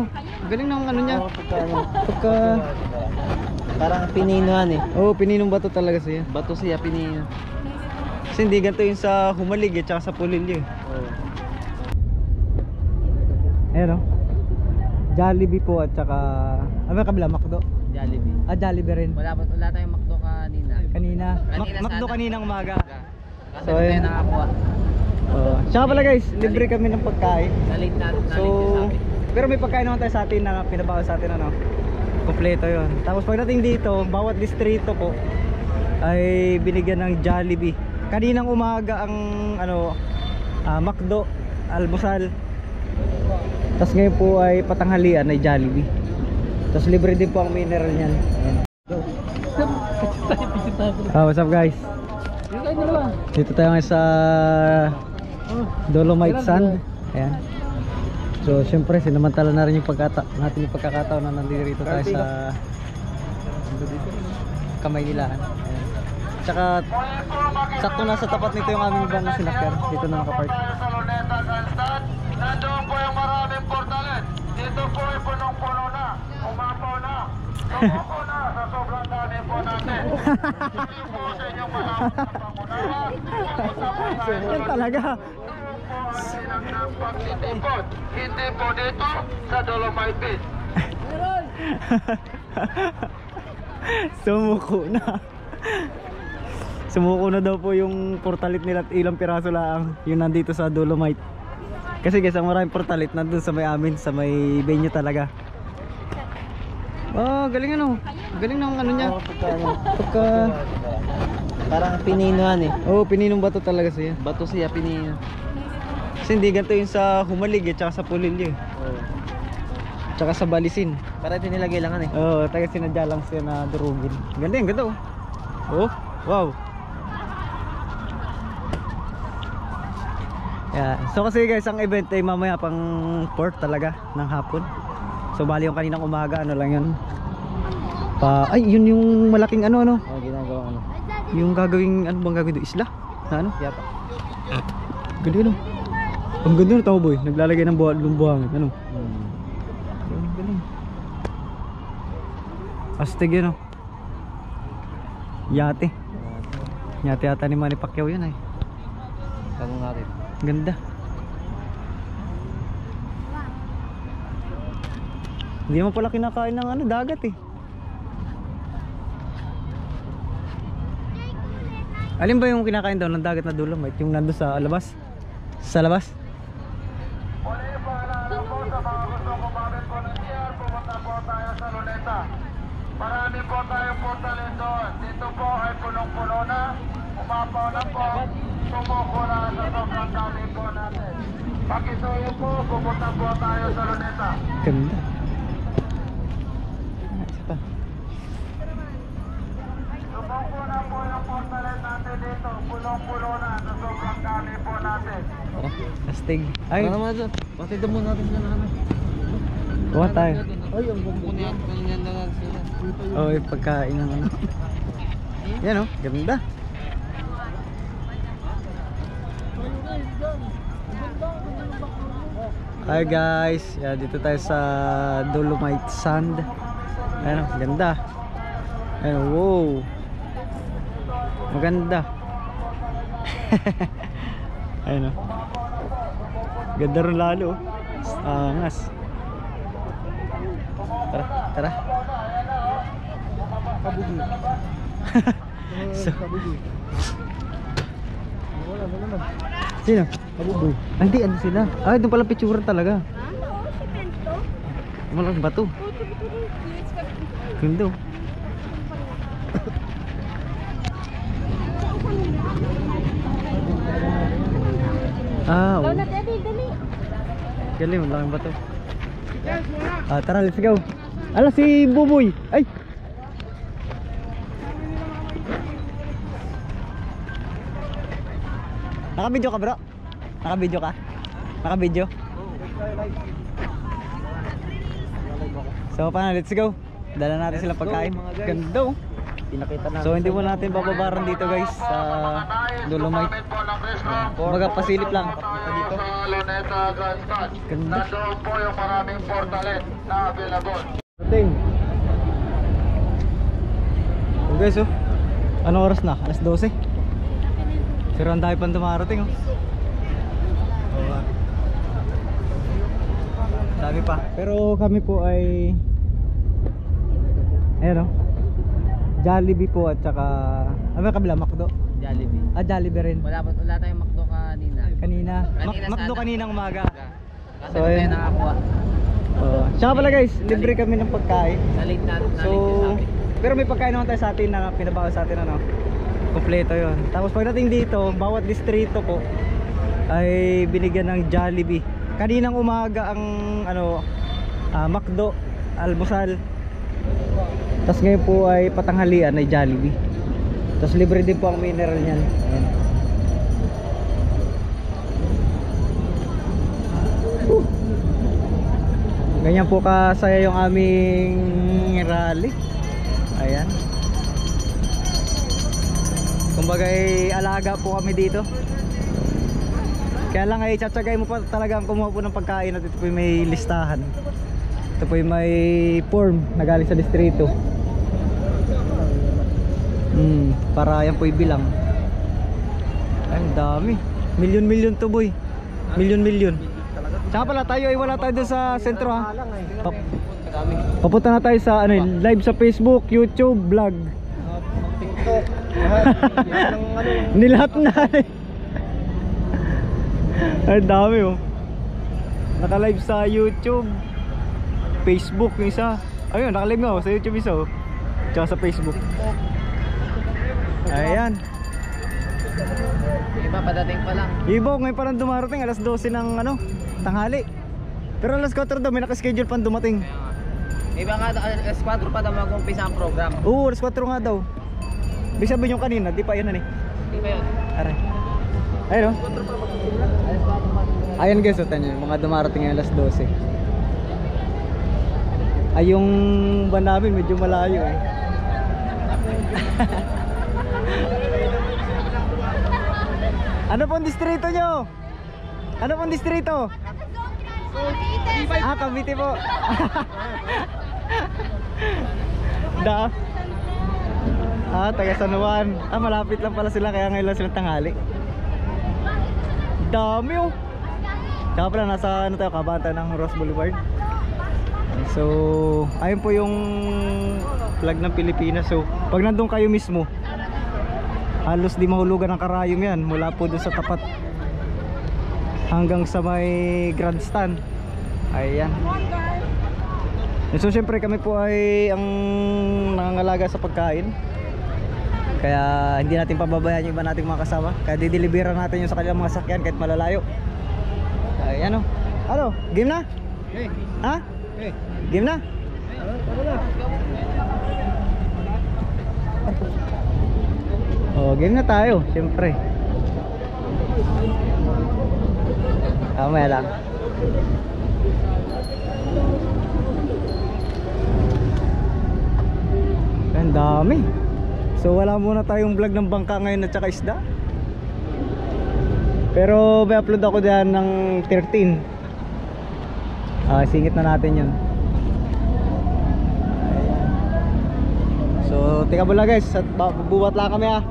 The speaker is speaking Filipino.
oh. Galing ng ano niya. Pagka Parang pininoan eh. oh, pininong bato talaga siya. Bato siya, pinino. Kasi hindi ganito yung sa Humalig eh, tsaka sa Pulilyo eh. Ayan o. Jollibee po at tsaka ano yung kabila? Macdo? Jollibee. Ah, Jollibee rin. Wala tayong McDo kanina. Kanina Macdo sana. kaninang umaga. Kasi So, tayo ayun. nakakuha. Tsaka pala guys, libre kami ng pagkain. Nalit natin So, pero may pagkain naman tayo sa atin na pinabawa sa atin ano. Kompleto yon. Tapos pagdating dito, bawat distrito po ay binigyan ng Jollibee. Kaninang umaga ang ano, Macdo, almusal. Tapos ngayon po ay patanghalian ay Jollibee. Tapos libre din po ang mineral niyan. What's up guys? Dito tayo ngayon sa Dolomite Sand. Ayan. So syempre sinamantala na rin yung natin yung pagkakataon na nandito tayo sa Kamaynilaan. Ayan. Tsaka sakto nasa tapat nito yung aming van na sinakyan. Dito na nakapark. Nandoon po yung maraming portalet. Dito po ay punong-puno na. Umapaw na. Tumuko na sa sobrang dami po natin. Hindi po sa inyong malapit na pangunawa. Yan talaga. Ng pagtitipon. Hindi po dito sa Dolomite Beach. Sumuko na. Sumuko na daw po yung portalit nila at ilang piraso lang yung nandito sa Dolomite. Kasi guys, ang maraming portalit nandun sa may amin, sa may venue talaga. Oh, galing ano. Galing ng ano niya. Pagka Parang pininoan eh. oh, pininong bato talaga siya. Bato siya, pinino. Kasi hindi ganito yung sa Humalig eh, tsaka sa Pulilyo eh. Tsaka sa Balisin. Para ito nilagay lang eh. Oo, taga sinadya lang siya na durugin. Ganda yung ganda oh. Oh, wow. Yeah. So kasi guys, ang event ay mamaya pang 4 talaga ng hapon. So bali yung kaninang umaga, ano lang yun. Ay, yun yung malaking ano. Oh, ginagawa ano. Yung gagawing, ano bang gagawin doon? Isla? Na ano? Yata. Ganda yun oh. Ang ganda na tao boy, naglalagay ng buhangin. Ano? Galing. Astig yun oh. Yate. Yate yata ni Manny Pacquiao yun ay. Tanong natin. Ganda. Hindi mo pala kinakain ng ano, dagat eh. Alin ba yung kinakain daw ng dagat na Dolomite? Yung nandun sa labas? Sa labas? Muli paalala po sa mga gustong kumamit po ng tiyan, pumunta po tayo sa Luneta. Marami po tayong portalet doon. Dito po ay punong-puno na. Umapaw na po. Tumuko na sa sobrang dami po natin. Pakisuyo po, pumunta po tayo sa Luneta. Ganda. Isa pa. Tumuko na po yung portalet natin dito. Punong-puno na sa sobrang dami po natin. Astig. Ay, Ano naman ito? Patid mo natin sila na ano. kuha tayo. Ay, ang bumbuno yan. Ganyan na lang sila. Oh, pagkain ng ano. Yan oh, ganda. Hi guys, yeah, dito tayo sa Dolomite Sand. Ayan, ganda. Ayan, wow. Maganda. Ayan oh. Ganda rin lalo. Angas. Tara, tara. So, sino? Kabuboy. Ay, hindi, ano sila? Ay, doon pala picturean talaga. Malaking bato. Ganda oh. Ah, oh. Galing, malaking bato. Tara, let's go. Ala, si Buboy. Ay! Naka-video ka bro? Naka-video ka? Naka-video? So paano, let's go. Dala natin silang pagkain. Ganda oh. pinakita natin. So hindi mo natin bababaran dito guys sa Dolomite. Kumbaga pasilip lang. Dito. Sa Luneta Grandstand. Ganda. Nandoon po yung maraming portalet na available. Ting. Oh guys oh. Ano oras na? Alas 12. Pero ang dami pang dumarating oh. Dami pa. Pero kami po ay ayan oh. Jollibee po at saka ano kabila McDo? Jollibee. Ah Jollibee rin. Wala tayong McDo kanina. Kanina. Kanina McDo sana. kaninang umaga. Kasi So, so, tayo ayun. nakakuha. Tsaka pala guys, libre kami ng pagkain. Nalit na So, pero may pagkain naman tayo sa atin na pinabawa sa atin ano. Kompleto 'yon. Tapos pagdating dito, bawat distrito po ay binigyan ng Jollibee. Kaninang umaga ang ano McDo, almusal. Tapos ngayon po ay patanghalian ay Jollibee. Tapos libre din po ang mineral niyan. Ayan. Ganyan po kasaya yung aming rally. Ayan. Kumbaga alaga po kami dito. Kaya lang ay tsatsagay mo pa talagang kumuha po ng pagkain at ito po may listahan. Ito po may form na galing sa distrito. Para yan po ibilang. Ay, ang dami. Milyon-milyon to boy. Milyon-milyon. Tsaka pala tayo ay wala tayo dun sa sentro ha. Papunta na tayo sa ano, live sa Facebook, YouTube, vlog. TikTok. Nilahat na eh. Ay dami oh. Naka-live sa YouTube, Facebook yung isa. Ayun, naka-live nga oh, sa YouTube isa oh. Tsaka sa Facebook. Ayan. Iba padating pa lang. Ibo, ngayon parang dumarating alas 12 ng ano, tanghali. Pero alas 4 daw, may nakaschedule pang dumating. Iba nga, alas 4 pa daw mag-umpisa ang program. Oo, alas 4 nga daw. Ibig sabihin yung kanina, di pa yan na eh. Di ba yun? Aray. Ayun oh. Ayan guys, utan nyo, mga dumarating yung alas 12. Ay yung van namin medyo malayo eh. Ano pong distrito nyo? Ano pong distrito? Ah, Cavite po. Da. Taga San Juan. Malapit lang pala sila kaya ngayon lang silang tanghali. Dami oh. Tsaka pala nasa ano tayo, kabaan tayo ng Ross Boulevard. So, ayun po yung flag ng Pilipinas. So, pag nandun kayo mismo, halos di mahulugan ng karayom yan. Mula po dun sa tapat hanggang sa may grandstand. Ayan. So, syempre kami po ay ang nangangalaga sa pagkain. Kaya hindi natin pababayaan yung iba nating mga kasama. Kaya dideliveran natin yung sa kanilang mga sakyan kahit malalayo. Ayan o. Ano? Game na? Okay. Ha? Okay. Game na? Oh, game na tayo, syempre. Kamaya lang. Ang dami. So wala muna tayong vlog ng bangka ngayon at saka isda. Pero may upload ako diyan ng 13. Singit na natin yun. So tika muna guys, at bubuhat lang kami ha.